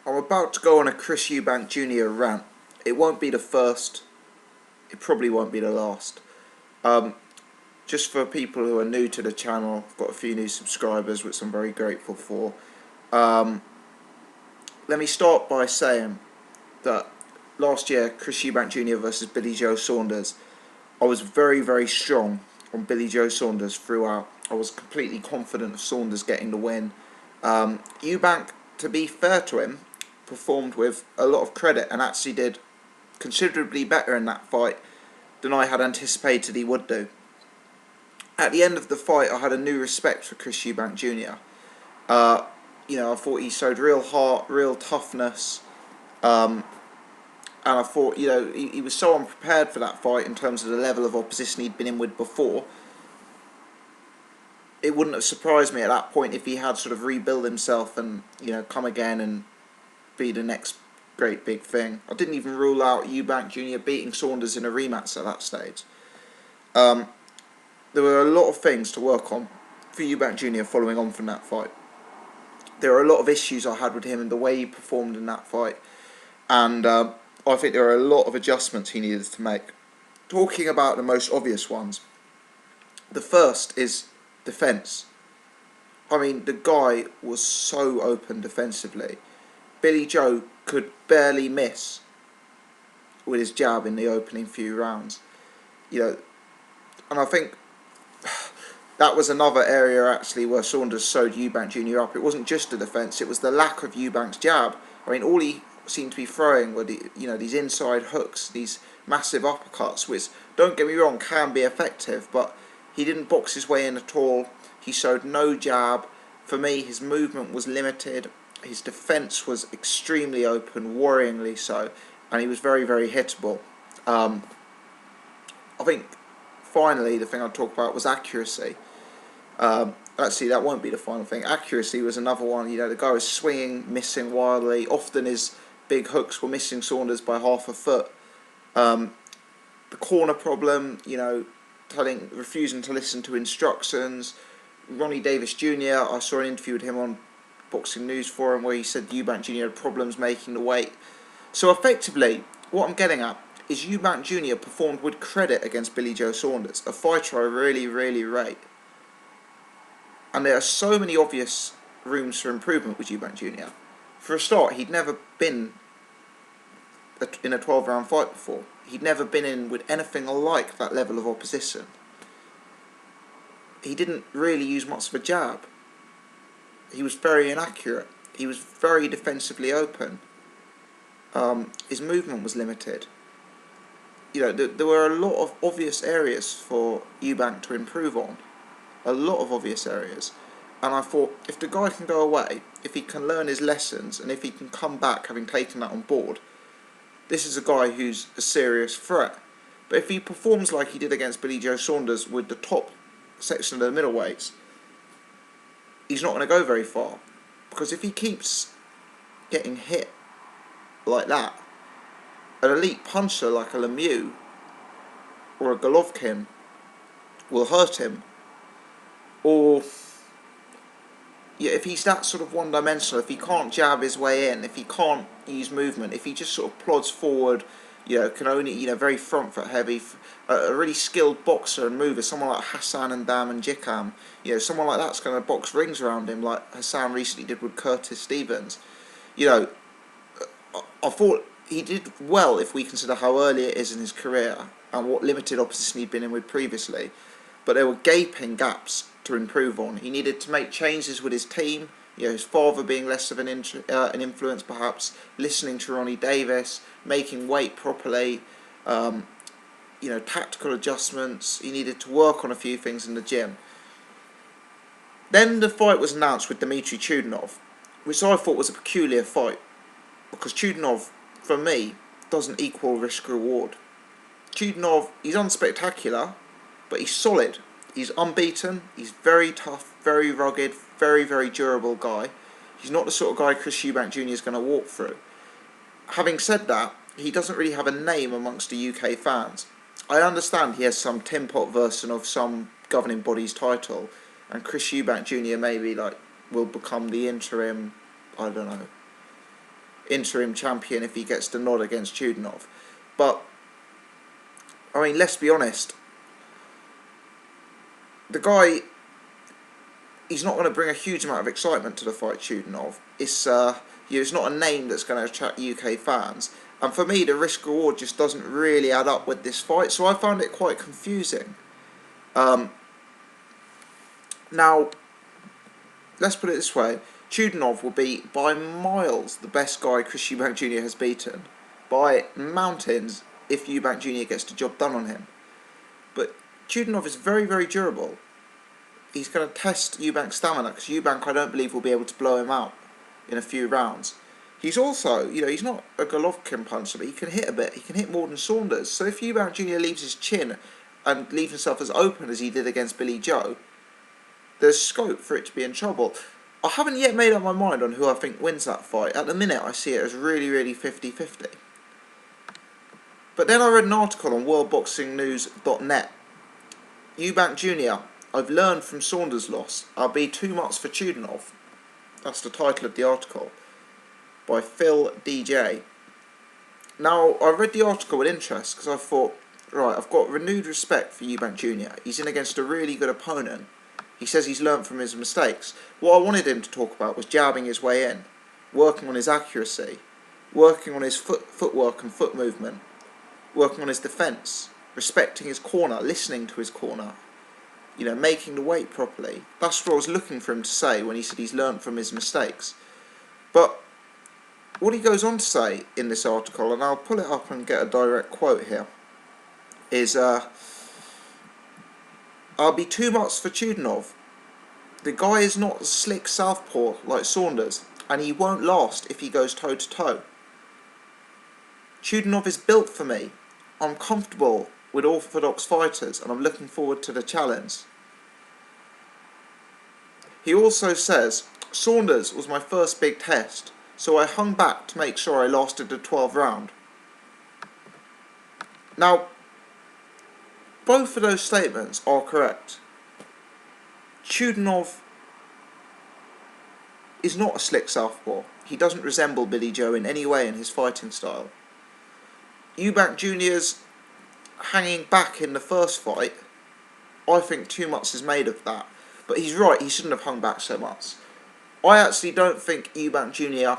I'm about to go on a Chris Eubank Junior rant. It won't be the first. It probably won't be the last. Um, just for people who are new to the channel, I've got a few new subscribers, which I'm very grateful for. Um, Let me start by saying that last year, Chris Eubank Junior versus Billy Joe Saunders, I was very, very strong on Billy Joe Saunders throughout. I was completely confident of Saunders getting the win. Eubank, to be fair to him, performed with a lot of credit and actually did considerably better in that fight than I had anticipated he would do. At the end of the fight, I had a new respect for Chris Eubank Jr. I thought he showed real heart, real toughness, and I thought, he was so unprepared for that fight in terms of the level of opposition he'd been in with before. It wouldn't have surprised me at that point if he had sort of rebuilt himself and, come again and be the next great big thing. I didn't even rule out Eubank Junior beating Saunders in a rematch at that stage. There were a lot of things to work on for Eubank Junior following on from that fight. There are a lot of issues I had with him and the way he performed in that fight, and I think there are a lot of adjustments he needed to make. Talking about the most obvious ones, the first is defence. I mean, the guy was so open defensively. Billy Joe could barely miss with his jab in the opening few rounds. And I think that was another area actually where Saunders sewed Eubank Junior up. It wasn't just the defence, it was the lack of Eubank's jab. I mean, all he seemed to be throwing were these inside hooks, these massive uppercuts, which, don't get me wrong, can be effective, but he didn't box his way in at all. He showed no jab. For me, his movement was limited. His defence was extremely open, worryingly so, and he was very, very hittable. I think, finally, the thing I'd talk about was accuracy. Actually, that won't be the final thing. Accuracy was another one. The guy was swinging, missing wildly. Often his big hooks were missing Saunders by half a foot. The corner problem, refusing to listen to instructions. Ronnie Davis Jr., I saw an interview with him on Boxing News Forum where he said Eubank Jr. had problems making the weight. So effectively, what I'm getting at is Eubank Jr. performed with credit against Billy Joe Saunders, a fighter I really, really rate. And there are so many obvious rooms for improvement with Eubank Jr. For a start, he'd never been in a 12-round fight before. He'd never been in with anything like that level of opposition. He didn't really use much of a jab. He was very inaccurate. He was very defensively open. His movement was limited. There were a lot of obvious areas for Eubank to improve on. A lot of obvious areas. And I thought, if the guy can go away, if he can learn his lessons, and if he can come back having taken that on board, this is a guy who's a serious threat. But if he performs like he did against Billy Joe Saunders with the top section of the middleweights, he's not going to go very far. Because if he keeps getting hit like that, an elite puncher like a Lemieux or a Golovkin will hurt him. Or if he's that sort of one-dimensional, if he can't jab his way in, if he can't use movement, if he just sort of plods forward, can only, very front foot heavy, a really skilled boxer and mover, someone like Hassan and Dam and Jikam, someone like that's going to box rings around him like Hassan recently did with Curtis Stevens. I thought he did well if we consider how early it is in his career and what limited opposition he'd been in with previously. But there were gaping gaps to improve on. He needed to make changes with his team, his father being less of an influence perhaps, listening to Ronnie Davis, making weight properly, tactical adjustments. He needed to work on a few things in the gym. Then the fight was announced with Dmitry Chudinov, which I thought was a peculiar fight, because Chudinov, for me, doesn't equal risk-reward. Chudinov, he's unspectacular, but he's solid. He's unbeaten. He's very tough, very rugged, very, very durable guy. He's not the sort of guy Chris Eubank Jr. is going to walk through. Having said that, he doesn't really have a name amongst the UK fans. I understand he has some tin pot version of some governing body's title, and Chris Eubank Jr. maybe will become the interim, I don't know, interim champion if he gets the nod against Chudinov. But, I mean, let's be honest, the guy, he's not going to bring a huge amount of excitement to the fight, Chudinov. It's not a name that's going to attract UK fans. And for me, the risk-reward just doesn't really add up with this fight, so I found it quite confusing. Now, let's put it this way. Chudinov will be, by miles, the best guy Chris Eubank Junior has beaten. By mountains, if Eubank Junior gets the job done on him. But Chudinov is very, very durable. He's going to test Eubank's stamina, because Eubank, I don't believe, will be able to blow him out in a few rounds. He's also, he's not a Golovkin puncher, but he can hit a bit. He can hit more than Saunders. So if Eubank Junior leaves his chin and leaves himself as open as he did against Billy Joe, there's scope for it to be in trouble. I haven't yet made up my mind on who I think wins that fight. At the minute, I see it as really, really 50-50. But then I read an article on worldboxingnews.net. Eubank Junior, I've learned from Saunders' loss, I'll be too much for Chudinov. That's the title of the article, by Phil DJ. Now, I read the article with interest because I thought, right, I've got renewed respect for Eubank Junior. He's in against a really good opponent. He says he's learnt from his mistakes. What I wanted him to talk about was jabbing his way in, working on his accuracy, working on his footwork and foot movement, working on his defence, respecting his corner, listening to his corner, making the weight properly. That's what I was looking for him to say when he said he's learnt from his mistakes. But what he goes on to say in this article, and I'll pull it up and get a direct quote here, is, I'll be too much for Chudinov. The guy is not a slick southpaw like Saunders, and he won't last if he goes toe-to-toe. Chudinov is built for me. I'm comfortable with orthodox fighters, and I'm looking forward to the challenge. He also says, Saunders was my first big test, so I hung back to make sure I lasted the 12th round. Now, both of those statements are correct. Chudinov is not a slick southpaw. He doesn't resemble Billy Joe in any way in his fighting style. Eubank Junior's hanging back in the first fight, I think too much is made of that. But he's right, he shouldn't have hung back so much. I actually don't think Eubank Junior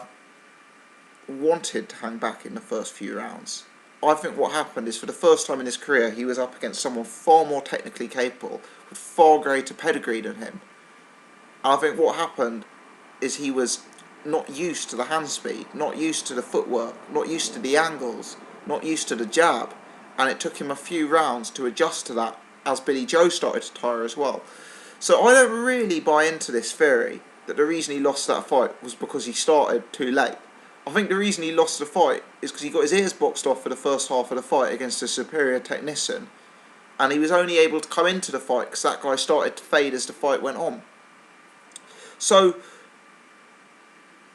wanted to hang back in the first few rounds. I think what happened is, for the first time in his career, he was up against someone far more technically capable, with far greater pedigree than him. And I think what happened is he was not used to the hand speed, not used to the footwork, not used to the angles, not used to the jab, and it took him a few rounds to adjust to that, as Billy Joe started to tire as well. So I don't really buy into this theory that the reason he lost that fight was because he started too late. I think the reason he lost the fight is because he got his ears boxed off for the first half of the fight against a superior technician, and he was only able to come into the fight because that guy started to fade as the fight went on. So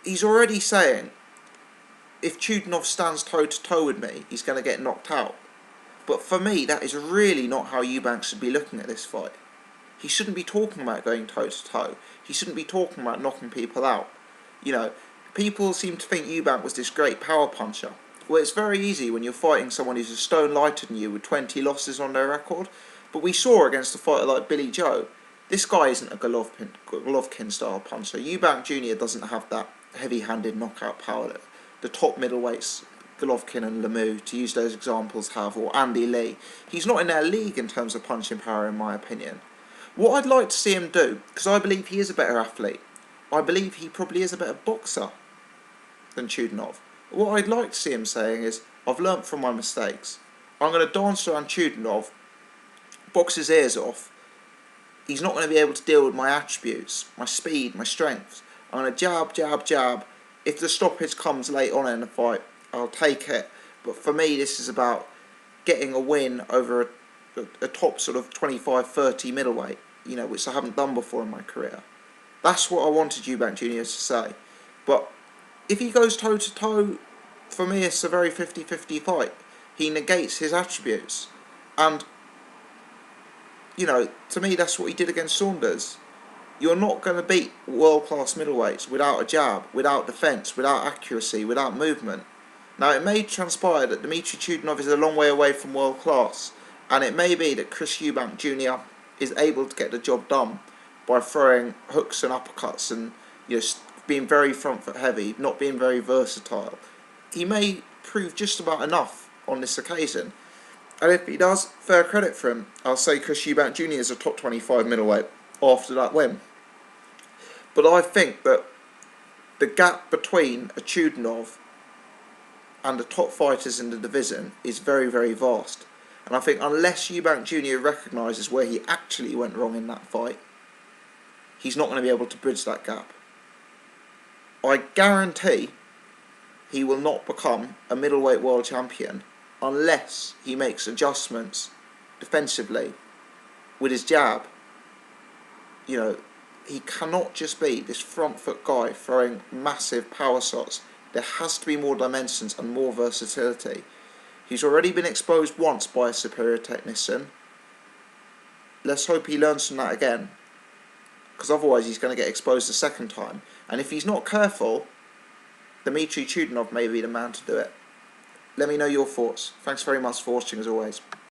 he's already saying, if Chudinov stands toe-to-toe with me, he's going to get knocked out. But for me, that is really not how Eubank should be looking at this fight. He shouldn't be talking about going toe-to-toe. He shouldn't be talking about knocking people out. People seem to think Eubank was this great power puncher. Well, it's very easy when you're fighting someone who's a stone lighter than you with 20 losses on their record. But we saw against a fighter like Billy Joe, this guy isn't a Golovkin-style puncher. Eubank Junior doesn't have that heavy-handed knockout power that the top middleweights, Golovkin and Lemieux, to use those examples, have, or Andy Lee. He's not in their league in terms of punching power, in my opinion. What I'd like to see him do, because I believe he is a better athlete, I believe he probably is a better boxer than Chudinov. What I'd like to see him saying is, I've learnt from my mistakes. I'm going to dance around Chudinov, box his ears off. He's not going to be able to deal with my attributes, my speed, my strength. I'm going to jab, jab, jab. If the stoppage comes late on in the fight, I'll take it. But for me, this is about getting a win over a top sort of 25-30 middleweight, which I haven't done before in my career. That's what I wanted Eubank Junior to say. But if he goes toe-to-toe, for me it's a very 50-50 fight. He negates his attributes. And, to me that's what he did against Saunders. You're not going to beat world-class middleweights without a jab, without defence, without accuracy, without movement. Now, it may transpire that Dmitry Chudinov is a long way away from world-class, and it may be that Chris Eubank Junior is able to get the job done by throwing hooks and uppercuts and being very front foot heavy, not being very versatile. He may prove just about enough on this occasion, and if he does, fair credit for him. I'll say Chris Eubank Junior is a top 25 middleweight after that win. But I think that the gap between a Chudinov and the top fighters in the division is very, very vast. And I think unless Eubank Junior recognises where he actually went wrong in that fight, he's not going to be able to bridge that gap. I guarantee he will not become a middleweight world champion unless he makes adjustments defensively with his jab. He cannot just be this front foot guy throwing massive power shots. There has to be more dimensions and more versatility. He's already been exposed once by a superior technician. Let's hope he learns from that again, because otherwise he's going to get exposed a second time. And if he's not careful, Dmitry Chudinov may be the man to do it. Let me know your thoughts. Thanks very much for watching as always.